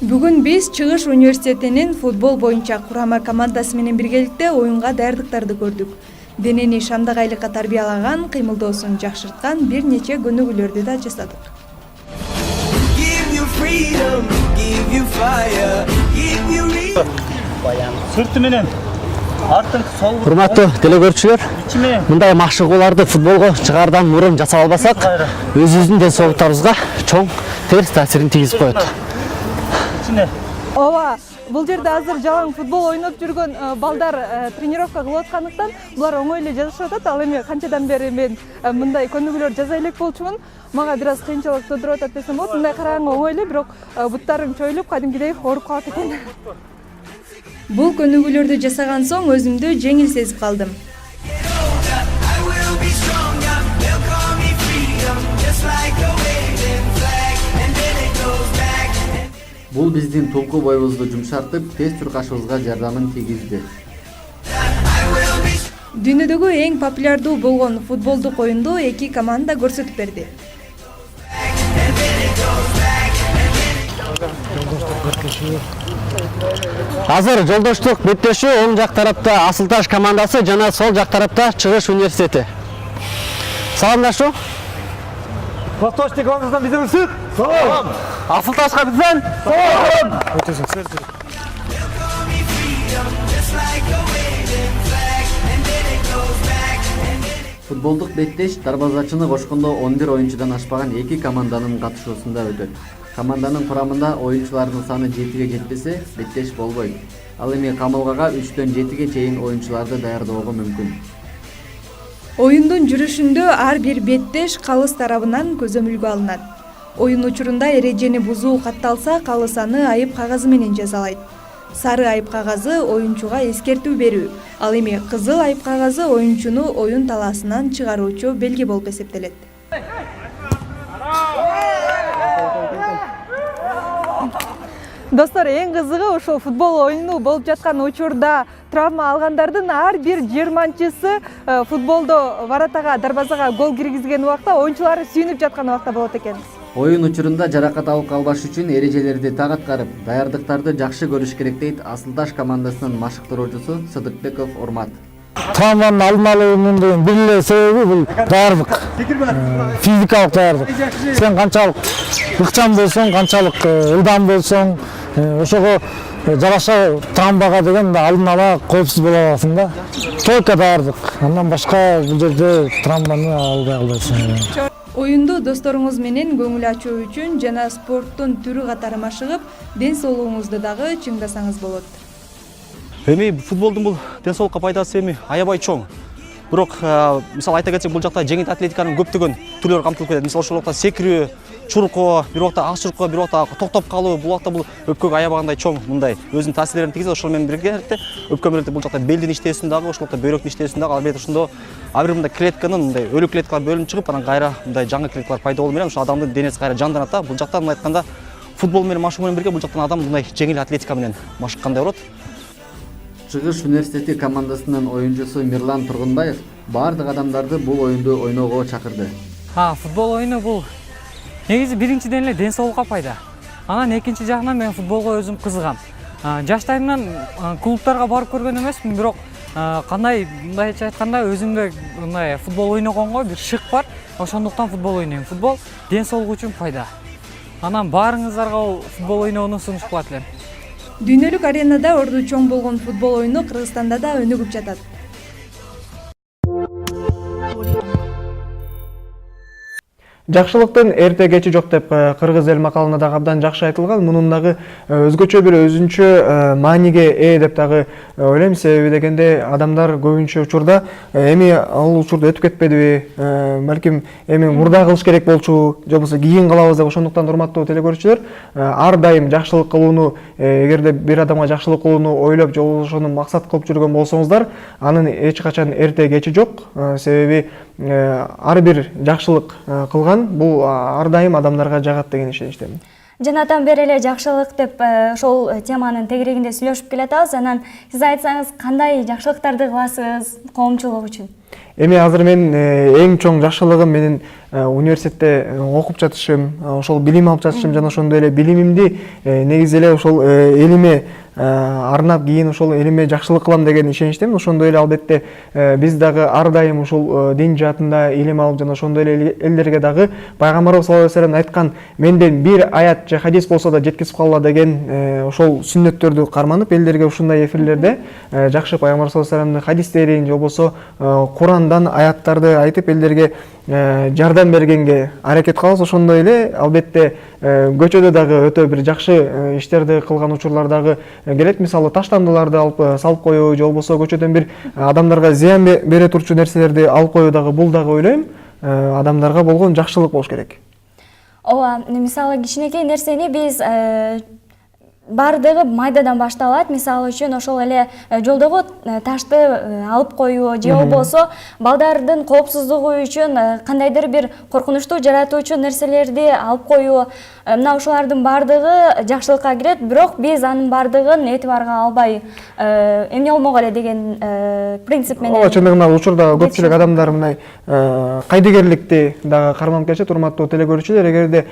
Бүгүн биз Чыгыш университетинин футбол боюнча курама командасы менен биргеликте оюнга даярдыктарды көрдүк. Денени шамдак айлыкка тарбиялаган, кыймылдоосун жакшырткан бир нече көнүгүүлөрдү да жасадык. Сырты менен Урматтуу телекөрүүчүлөр, мындай машыгууларды футболго чыгаардан мурун жасап албасак, өзүбүздүн ден соолуктарыбызга чоң терс таасирин тийгизип коет. ооба, бул жерде азыр жалаң футбол ойноп жүргөн балдар тренировка кылып аткандыктан булар оңой эле жазышып атат. Ал эми канчадан бери мен мындай көнүгүүлөр жасай элек болчумун. Мага бир аз кыйынчылык туудуруп атат десем болот. Мындай караганга оңой эле, бирок буттарың чоюлуп, кадимкидей ооруп калат экен. Бул көнүгүүлөрдү жасаган соң өзүмдү жеңил сезип калдым. Бул биздин толку боюбузду жумшартып, тез чуркашыбызга жардамын тийгизди. Дүйнөдөгү эң популярдуу болгон футболдук оюнду эки команда көрсөтүп берди. Азыр жолдоштук беттешүү оң жак тарапта Асылташ командасы жана сол жак тарапта Чыгыш университети. Саламдашу. Восточный командасынан бизден үсүп. Салам. Асылташка бизден. Салам. Футболдук беттеш дарбазачыны кошкондо 11 оюнчудан ашпаган эки команданын катышуусунда өтөт. Команданын курамында оюнчулардын саны 7ге жетпесе, беттеш болбойт. Ал эми камылгага 3-төн 7ге чейин оюнчуларды даярдоого мүмкүн. Оюндун жүрүшүндө ар бир беттеш калыс тарабынан көзөмөлгө алынат. Оюн учурунда эрежени бузуу катталса, калыс аны айып кагазы менен жазалайт. Сары айып кагазы оюнчуга эскертүү берүү. Ал эми кызыл айып кагазы оюнчуну оюн талаасынан чыгаруучу белги болуп эсептелет. Достор, эң кызыгы ушул футбол оюну болуп жаткан учурда травма алгандардын ар бир 20-чысы футболдо воротага, дарбазага гол киргизген убакта оюнчулары сүйүнүп жаткан убакта болот экен. Оюн учурунда жаракат алып калбаш үчүн эрежелерди так аткарып, даярдыктарды жакшы көрүш керек дейт Асылташ командасынын машыктыруучусу Сыдыкбеков Урмат. Травманын алдын алуунун деген бир эле себеби бул даярдык, физикалык даярдык. Сен канчалык ыкчам болсоң, канчалык ылдам болсоң, ошого жараша травмага деген алдын ала коопсуз боло аласың да. Только даярдык. Андан башка бул жерде травманы албай калбайсың. Оюнду досторуңуз менен көңүл ачуу үчүн жана спорттун түрү катары машыгып, ден соолугуңузду дагы чыңдасаңыз болот. Эми футболдун бул ден соолукка пайдасы эми аябай чоң. Бирок мисалы айта кетсек, бул жакта жеңил атлетиканын көптөгөн түрлөрү камтылып кетет. Мисалы ошол убакта секирүү, чуркоо, бир убакта ак чуркоо, бир убакта токтоп калуу, бул убакта бул өпкөгө аябагандай чоң мындай өзүнүн таасирлерин тийгизет. Ошол менен бирге өпкө менен бул жакта белдин иштесин дагы, ошол убакта бөйрөктүн иштесин дагы, албетте ошондо ар бир мындай клетканын мындай өлүк клеткалар бөлүнүп чыгып, анан кайра мындай жаңы клеткалар пайда болуу менен ошол адамдын денеси кайра жанданат да. Бул жакта мындай айтканда футбол менен машыгуу менен бирге бул жактан адам мындай жеңил атлетика менен машыккандай болот. Чыгыш университети командасынын оюнчусу Мирлан Тургунбаев бардык адамдарды бул оюнду ойноого чакырды. Футбол оюну бул негизи биринчиден эле ден соолукка пайда. Анан экинчи жагынан мен футболго өзүм кызыгам. Жаштайымдан клубтарга барып көргөн эмесмин, бирок кандай мындайча айтканда өзүмдө мындай футбол ойногонго бир шык бар. Ошондуктан футбол ойнойм. Футбол ден соолук үчүн пайда. Анан баарыңыздарга футбол ойноону сунуш кылат элем. Дүйнөлүк аренада орду чоң болгон футбол оюну Кыргызстанда да өнүгүп жатат. Жакшылыктын эрте кечи жок деп кыргыз эл макалында дагы абдан жакшы айтылган. Мунун дагы өзгөчө бир өзүнчө мааниге ээ деп дагы ойлойм. Себеби дегенде адамдар көбүнчө учурда эми ал учурда өтүп кетпедиби, балким эми мурда кылыш керек болчу, же болбосо кийин кылабыз деп. Ошондуктан урматтуу телекөрүүчүлөр, ар дайым жакшылык кылууну, эгерде бир адамга жакшылык кылууну ойлоп, же болбосо ошону максат кылып жүргөн болсоңуздар, анын эч качан эрте кечи жок. Себеби ар бир жакшылык кылган бул ар дайым адамдарга жагат деген ишеничтемин. Жанатан бери эле жакшылык деп ошол теманын тегерегинде сүйлөшүп келатабыз. Анан сиз айтсаңыз, кандай жакшылыктарды кыласыз коомчулук үчүн? Эми азыр мен эң чоң жакшылыгым менин университетте окуп жатышым, ошол билим алып жатышым жана ошондой эле билимимди негизи эле ошол элиме арнап кийин ошол элиме жакшылык кылам деген ишеничтемин. Ошондой эле албетте биз дагы ар дайым ушул дин жаатында илим алып жана ошондой эле элдерге дагы пайгамбарыбыз саллаллаху алейхи вассалам айткан менден бир аят же хадис болсо да жеткизип калгыла деген ошол сүннөттөрдү карманып элдерге ушундай эфирлерде жакшы пайгамбар саллаллаху алейхи вассаламдын хадистерин же болбосо Курандан аяттарды айтып элдерге жардам бергенге аракет кылабыз. Ошондой эле албетте көчөдө дагы өтө бир жакшы иштерди кылган учурлар дагы келет. Мисалы таштандыларды алып салып коюу же болбосо көчөдөн бир адамдарга зыян бере турчу нерселерди алып коюу дагы бул дагы ойлойм адамдарга болгон жакшылык болуш керек. Ооба, мисалы кичинекей нерсени биз бардыгы майдадан башталат. Мисалы үчүн ошол эле жолдогу ташты алып коюу же болбосо балдардын коопсуздугу үчүн кандайдыр бир коркунучтуу жаратуучу нерселерди алып коюу, мына ушулардын бардыгы жакшылыкка кирет. Бирок биз анын бардыгын этибарга албай эмне болмок эле деген принцип менен. Ооба, чындыгында учурда көпчүлүк адамдар мындай кайдыгерликти дагы карманып келишет. Урматтуу телекөрүүчүлөр, эгерде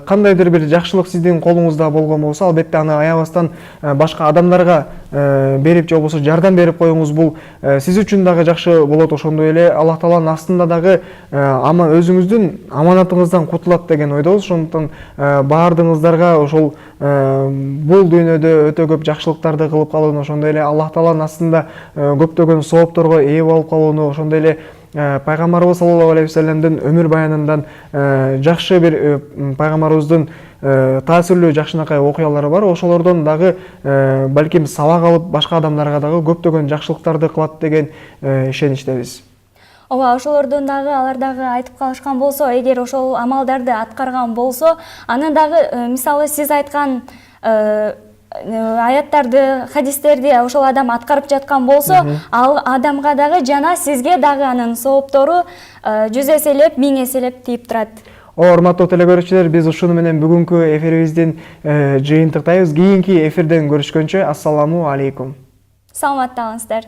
кандайдыр бир жакшылык сиздин колуңузда болгон болсо, албетте аны аябастан башка адамдарга берип же болбосо жардам берип коюңуз, бул сиз үчүн дагы жакшы болот. Ошондой эле Аллах Тааланын астында дагы өзүңүздүн аманатыңыздан кутулат деген ойдобуз. Ошондуктан баардыгыңыздарга ошол бул дүйнөдө өтө көп жакшылыктарды кылып калууну, ошондой эле Аллах Тааланын астында көптөгөн соопторго ээ болуп калууну, ошондой эле пайгамбарыбыз саллаллаху алейхи вассаламдын өмүр баянынан жакшы бир пайгамбарыбыздын таасирлүү жакшынакай окуялары бар. Ошолордон дагы балким сабак алып башка адамдарга дагы көптөгөн жакшылыктарды кылат деген ишеничтебиз. Ооба, ошолордон дагы алар дагы айтып калышкан болсо, эгер ошол амалдарды аткарган болсо, анын дагы мисалы сиз айткан аяттарды, хадистерди ошол адам аткарып жаткан болсо, ал адамга дагы жана сизге дагы анын сооптору 100 эселеп, 1000 эселеп тийип турат. Урматтуу телекөрүүчүлөр, биз ушуну менен бүгүнкү эфирибиздин жыйынтыктайбыз. Кийинки эфирден көрүшкөнчө, ассаламу алейкум. Саламатта калыңыздар.